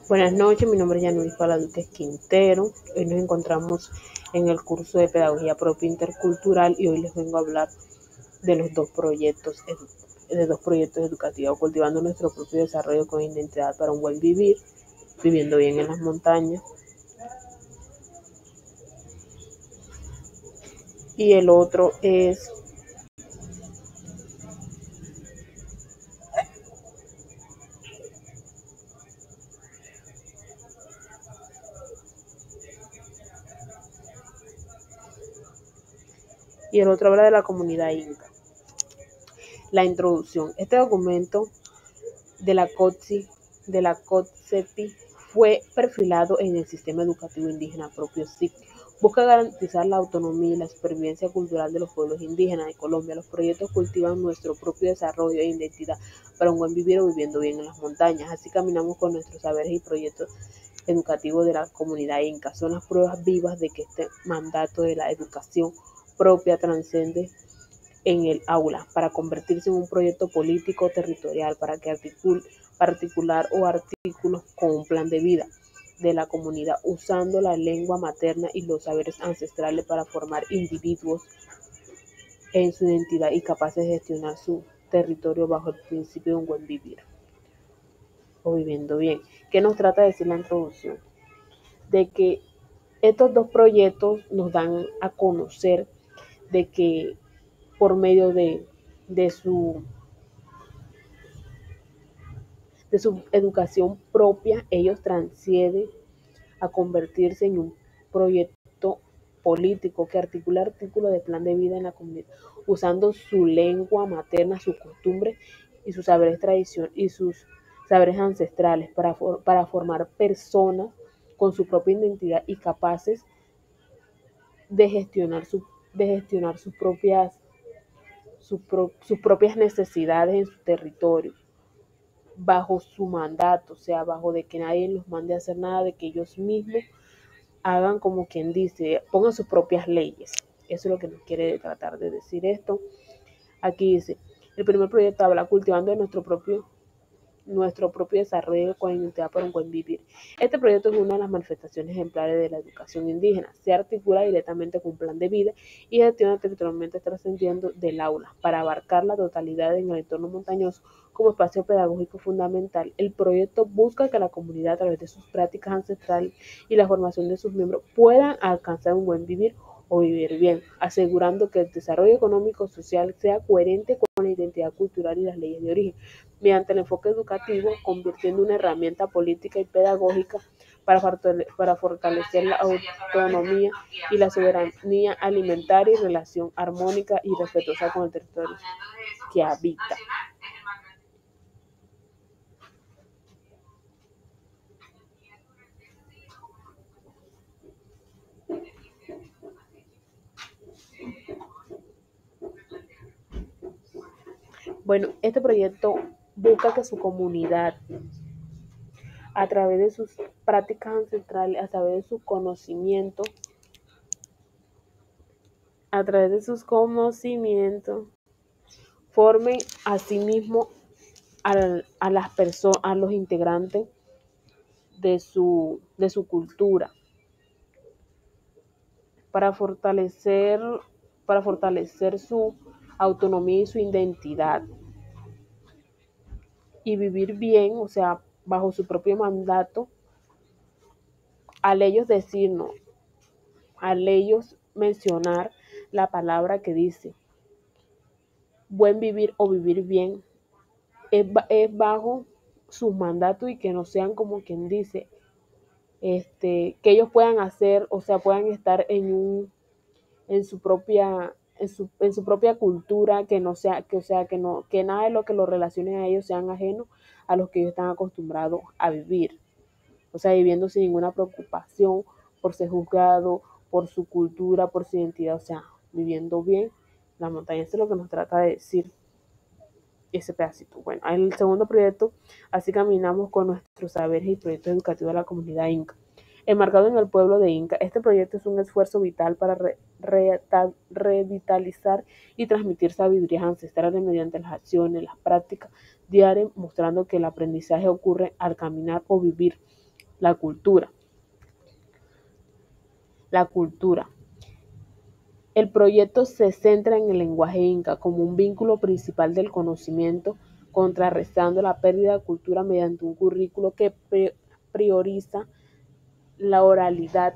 Buenas noches, mi nombre es Yanuris Paladuques Quintero. Hoy nos encontramos en el curso de Pedagogía Propia Intercultural y hoy les vengo a hablar de los dos proyectos educativos, cultivando nuestro propio desarrollo con identidad para un buen vivir, viviendo bien en las montañas. Y el otro es habla de la comunidad inca. La introducción. Este documento de la COTCEPI fue perfilado en el sistema educativo indígena propio SIC. Busca garantizar la autonomía y la supervivencia cultural de los pueblos indígenas de Colombia. Los proyectos cultivan nuestro propio desarrollo e identidad para un buen vivir o viviendo bien en las montañas. Así caminamos con nuestros saberes y proyectos educativos de la comunidad inca. Son las pruebas vivas de que este mandato de la educación propia trasciende en el aula para convertirse en un proyecto político territorial para que articular o artículos con un plan de vida de la comunidad usando la lengua materna y los saberes ancestrales para formar individuos en su identidad y capaces de gestionar su territorio bajo el principio de un buen vivir o viviendo bien. ¿Qué nos trata de decir la introducción? De que estos dos proyectos nos dan a conocer de que por medio de su de su educación propia, ellos transcienden a convertirse en un proyecto político que articula artículos de plan de vida en la comunidad, usando su lengua materna, sus costumbres y sus saberes tradición y sus saberes ancestrales para formar personas con su propia identidad y capaces de gestionar, de gestionar sus propias necesidades en su territorio bajo su mandato, o sea, bajo de que nadie los mande a hacer nada, de que ellos mismos hagan como quien dice, pongan sus propias leyes. Eso es lo que nos quiere tratar de decir esto. Aquí dice, el primer proyecto habla cultivando nuestro propio desarrollo con identidad para un buen vivir. Este proyecto es una de las manifestaciones ejemplares de la educación indígena. Se articula directamente con un plan de vida y gestiona territorialmente trascendiendo del aula para abarcar la totalidad en el entorno montañoso como espacio pedagógico fundamental. El proyecto busca que la comunidad, a través de sus prácticas ancestrales y la formación de sus miembros, puedan alcanzar un buen vivir o vivir bien, asegurando que el desarrollo económico y social sea coherente con la identidad cultural y las leyes de origen, mediante el enfoque educativo, convirtiendo una herramienta política y pedagógica para fortalecer la autonomía y la soberanía alimentaria y relación armónica y respetuosa con el territorio que habita. Bueno, este proyecto busca que su comunidad, a través de sus prácticas ancestrales, a través de sus conocimientos, formen a sí mismo a las personas, a los integrantes de su cultura, para fortalecer, para fortalecer su autonomía y su identidad y vivir bien, o sea, bajo su propio mandato, al ellos decirnos, al ellos mencionar la palabra que dice buen vivir o vivir bien, es bajo sus mandatos y que no sean como quien dice, que ellos puedan hacer, o sea, puedan estar en su propia en su propia cultura, que no sea, que o sea, que no, que nada de lo que los relacione a ellos sean ajenos a los que ellos están acostumbrados a vivir. O sea, viviendo sin ninguna preocupación por ser juzgado, por su cultura, por su identidad, o sea, viviendo bien la montaña. Eso es lo que nos trata de decir ese pedacito. Bueno, en el segundo proyecto, así caminamos con nuestros saberes y proyectos educativos de la comunidad inca. Enmarcado en el pueblo de Inca, este proyecto es un esfuerzo vital para revitalizar y transmitir sabidurías ancestrales mediante las acciones, las prácticas diarias, mostrando que el aprendizaje ocurre al caminar o vivir la cultura. La cultura. El proyecto se centra en el lenguaje inca como un vínculo principal del conocimiento, contrarrestando la pérdida de cultura mediante un currículo que prioriza la oralidad,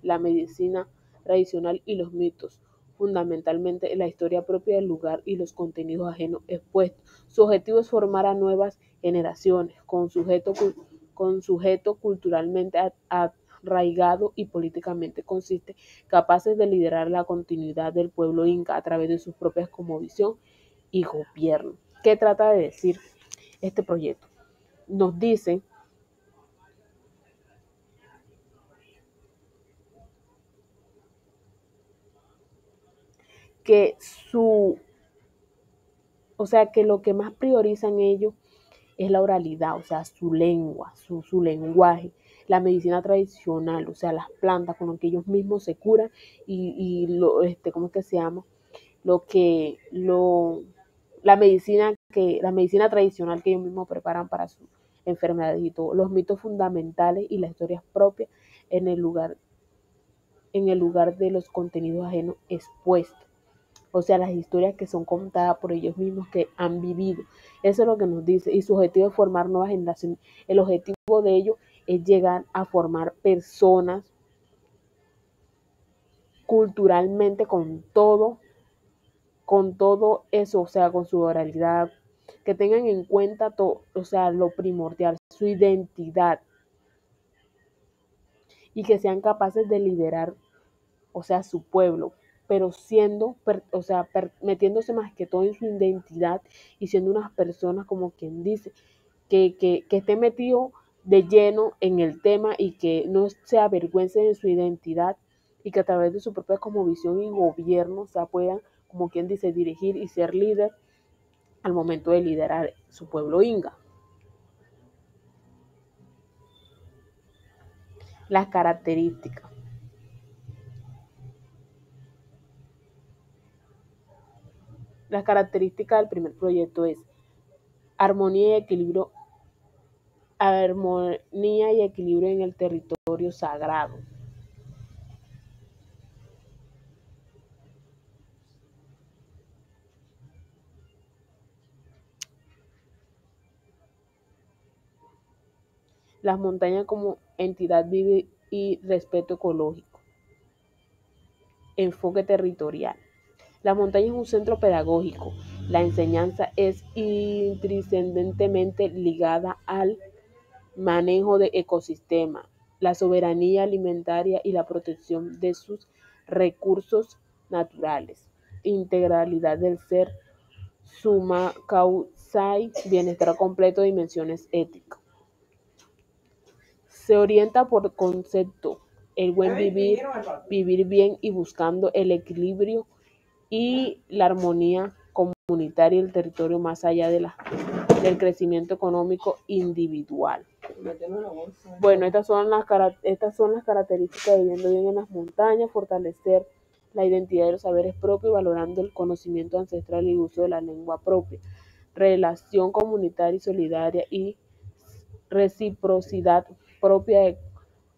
la medicina tradicional y los mitos, fundamentalmente en la historia propia del lugar y los contenidos ajenos expuestos. Su objetivo es formar a nuevas generaciones con sujeto culturalmente arraigado y políticamente consiste, capaces de liderar la continuidad del pueblo inca a través de sus propias cosmovisión y gobierno. ¿Qué trata de decir este proyecto? Nos dice que que lo que más priorizan ellos es la oralidad, o sea, su lengua, su lenguaje, la medicina tradicional, o sea, las plantas con las que ellos mismos se curan ¿cómo es que se llama? Lo que, lo, la medicina tradicional que ellos mismos preparan para sus enfermedades y todo, los mitos fundamentales y las historias propias en el lugar, de los contenidos ajenos expuestos. O sea, las historias que son contadas por ellos mismos que han vivido. Eso es lo que nos dice. Y su objetivo es formar nuevas generaciones. El objetivo de ellos es llegar a formar personas culturalmente con todo eso, o sea, con su oralidad, que tengan en cuenta todo, o sea, lo primordial, su identidad, y que sean capaces de liderar, o sea, su pueblo, pero siendo, metiéndose más que todo en su identidad y siendo unas personas como quien dice, que esté metido de lleno en el tema y que no se avergüence de su identidad y que a través de su propia como visión y gobierno, o sea, puedan, como quien dice, dirigir y ser líder al momento de liderar su pueblo inga. Las características. Las características del primer proyecto es armonía y equilibrio en el territorio sagrado. Las montañas como entidad vive y respeto ecológico. Enfoque territorial. La montaña es un centro pedagógico. La enseñanza es intrínsecamente ligada al manejo de ecosistemas, la soberanía alimentaria y la protección de sus recursos naturales. Integralidad del ser, suma causai, bienestar completo, dimensiones éticas. Se orienta por concepto, el buen vivir, vivir bien y buscando el equilibrio y la armonía comunitaria y el territorio más allá del crecimiento económico individual. Bueno, estas son las características de viviendo bien en las montañas, fortalecer la identidad de los saberes propios, valorando el conocimiento ancestral y uso de la lengua propia, relación comunitaria y solidaria y reciprocidad propia de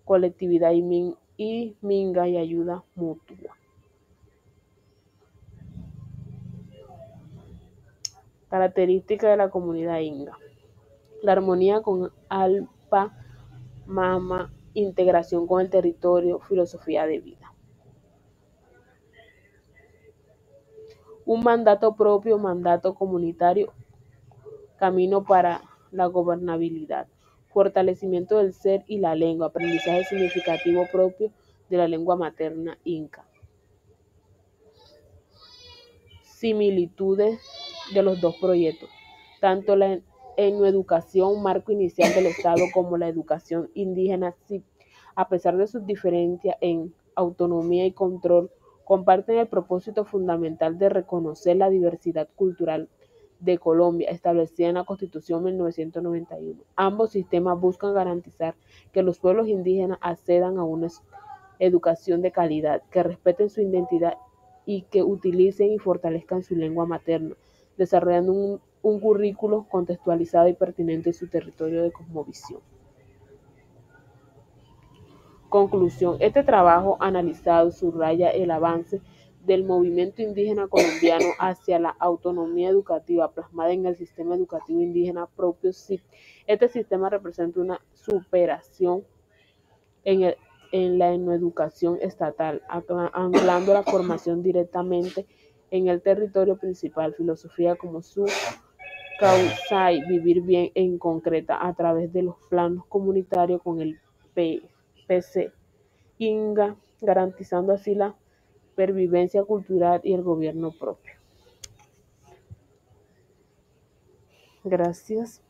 colectividad y minga y ayuda mutua. Características de la comunidad inga. La armonía con Alpa Mama, integración con el territorio, filosofía de vida. Un mandato propio, mandato comunitario, camino para la gobernabilidad, fortalecimiento del ser y la lengua, aprendizaje significativo propio de la lengua materna inca. Similitudes de los dos proyectos, tanto la educación, marco inicial del Estado, como la educación indígena, a pesar de sus diferencias en autonomía y control, comparten el propósito fundamental de reconocer la diversidad cultural de Colombia, establecida en la Constitución de 1991. Ambos sistemas buscan garantizar que los pueblos indígenas accedan a una educación de calidad, que respeten su identidad y que utilicen y fortalezcan su lengua materna, desarrollando un currículo contextualizado y pertinente en su territorio de cosmovisión. Conclusión. Este trabajo analizado subraya el avance del movimiento indígena colombiano hacia la autonomía educativa plasmada en el sistema educativo indígena propio. Este sistema representa una superación en la educación estatal, anclando la formación directamente en el territorio principal, filosofía como su causa y vivir bien en concreta a través de los planos comunitarios con el PC INGA, garantizando así la pervivencia cultural y el gobierno propio. Gracias.